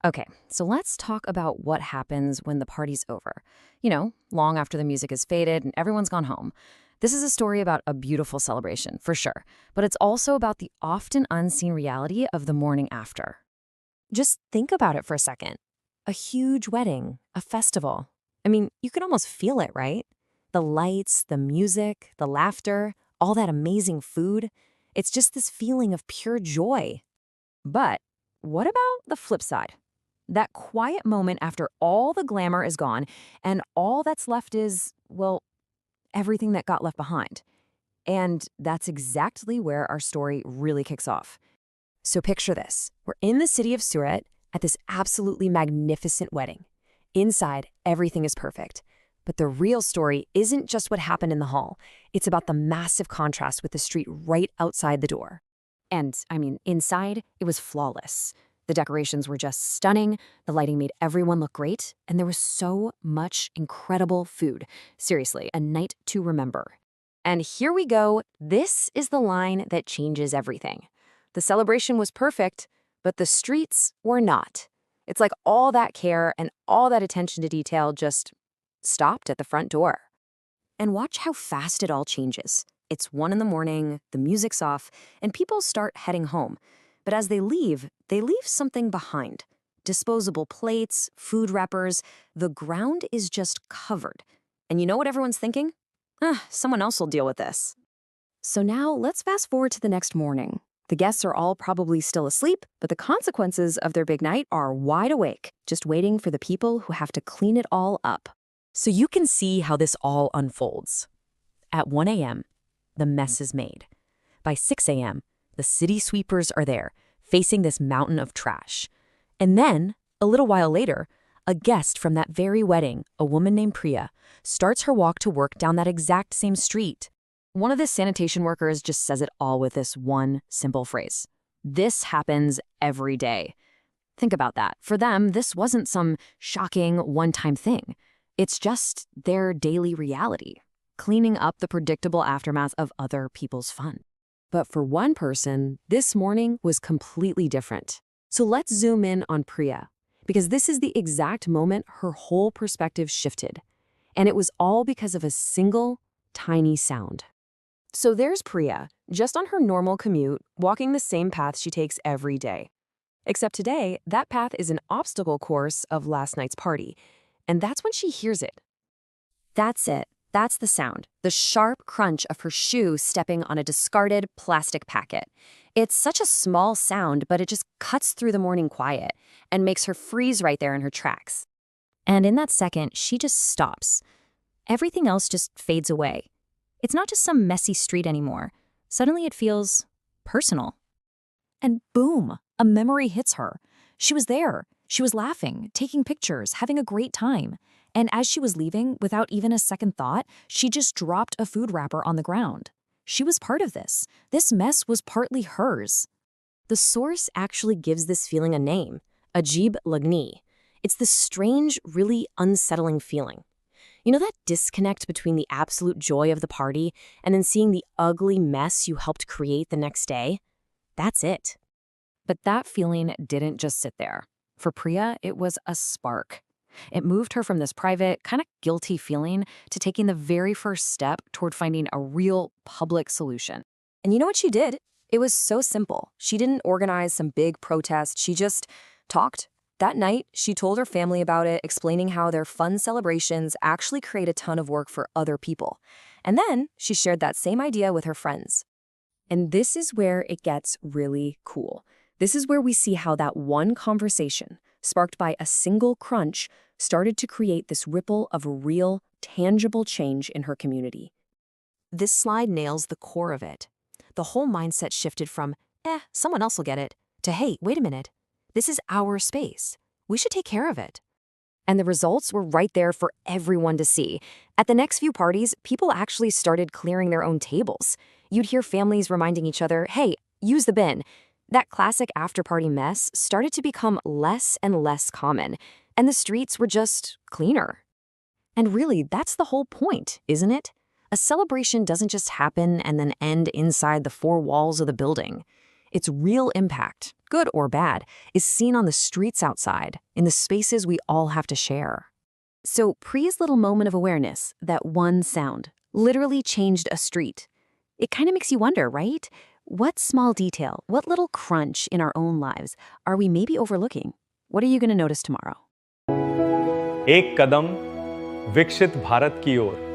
Okay, so let's talk about what happens when the party's over. Long after the music has faded and everyone's gone home. This is a story about a beautiful celebration, for sure, but it's also about the often unseen reality of the morning after. Just think about it for a second. A huge wedding, a festival. I mean, you can almost feel it, right? The lights, the music, the laughter, all that amazing food. It's just this feeling of pure joy. But what about the flip side? That quiet moment after all the glamour is gone and all that's left is, well, everything that got left behind. And that's exactly where our story really kicks off. So picture this. We're in the city of Surat at this absolutely magnificent wedding. Inside, everything is perfect. But the real story isn't just what happened in the hall. It's about the massive contrast with the street right outside the door. And, inside, it was flawless. The decorations were just stunning, the lighting made everyone look great, and there was so much incredible food. Seriously, a night to remember. And here we go. This is the line that changes everything. The celebration was perfect, but the streets were not. It's like all that care and all that attention to detail just stopped at the front door. And watch how fast it all changes. It's 1 a.m, the music's off, and people start heading home. But as they leave something behind. Disposable plates, food wrappers, the ground is just covered. And you know what everyone's thinking? Someone else will deal with this. So now let's fast forward to the next morning. The guests are all probably still asleep, but the consequences of their big night are wide awake, just waiting for the people who have to clean it all up. So you can see how this all unfolds. At 1 a.m., the mess is made. By 6 a.m., the city sweepers are there, facing this mountain of trash. And then, a little while later, a guest from that very wedding, a woman named Priya, starts her walk to work down that exact same street. One of the sanitation workers just says it all with this one simple phrase. This happens every day. Think about that. For them, this wasn't some shocking one-time thing. It's just their daily reality, cleaning up the predictable aftermath of other people's fun. But for one person, this morning was completely different. So let's zoom in on Priya, because this is the exact moment her whole perspective shifted. And it was all because of a single, tiny sound. So there's Priya, just on her normal commute, walking the same path she takes every day. Except today, that path is an obstacle course of last night's party. And that's when she hears it. That's it. That's the sound, the sharp crunch of her shoe stepping on a discarded plastic packet. It's such a small sound, but it just cuts through the morning quiet and makes her freeze right there in her tracks. And in that second, she just stops. Everything else just fades away. It's not just some messy street anymore. Suddenly it feels personal. And boom, a memory hits her. She was there. She was laughing, taking pictures, having a great time. And as she was leaving, without even a second thought, she just dropped a food wrapper on the ground. She was part of this. This mess was partly hers. The source actually gives this feeling a name, Ajib Lagni. It's this strange, really unsettling feeling. You know that disconnect between the absolute joy of the party and then seeing the ugly mess you helped create the next day? That's it. But that feeling didn't just sit there. For Priya, it was a spark. It moved her from this private, kind of guilty feeling to taking the very first step toward finding a real public solution. And you know what she did? It was so simple. She didn't organize some big protest. She just talked. That night, she told her family about it, explaining how their fun celebrations actually create a ton of work for other people. And then she shared that same idea with her friends. And this is where it gets really cool. This is where we see how that one conversation, sparked by a single crunch, started to create this ripple of real, tangible change in her community. This slide nails the core of it. The whole mindset shifted from, someone else will get it, to, hey, wait a minute, this is our space. We should take care of it. And the results were right there for everyone to see. At the next few parties, people actually started clearing their own tables. You'd hear families reminding each other, hey, use the bin. That classic after-party mess started to become less and less common, and the streets were just cleaner. And really, that's the whole point, isn't it? A celebration doesn't just happen and then end inside the four walls of the building. Its real impact, good or bad, is seen on the streets outside, in the spaces we all have to share. So Priya's little moment of awareness, that one sound, literally changed a street. It kind of makes you wonder, right? What small detail, what little crunch in our own lives are we maybe overlooking? What are you going to notice tomorrow? एक कदम विकसित भारत की ओर।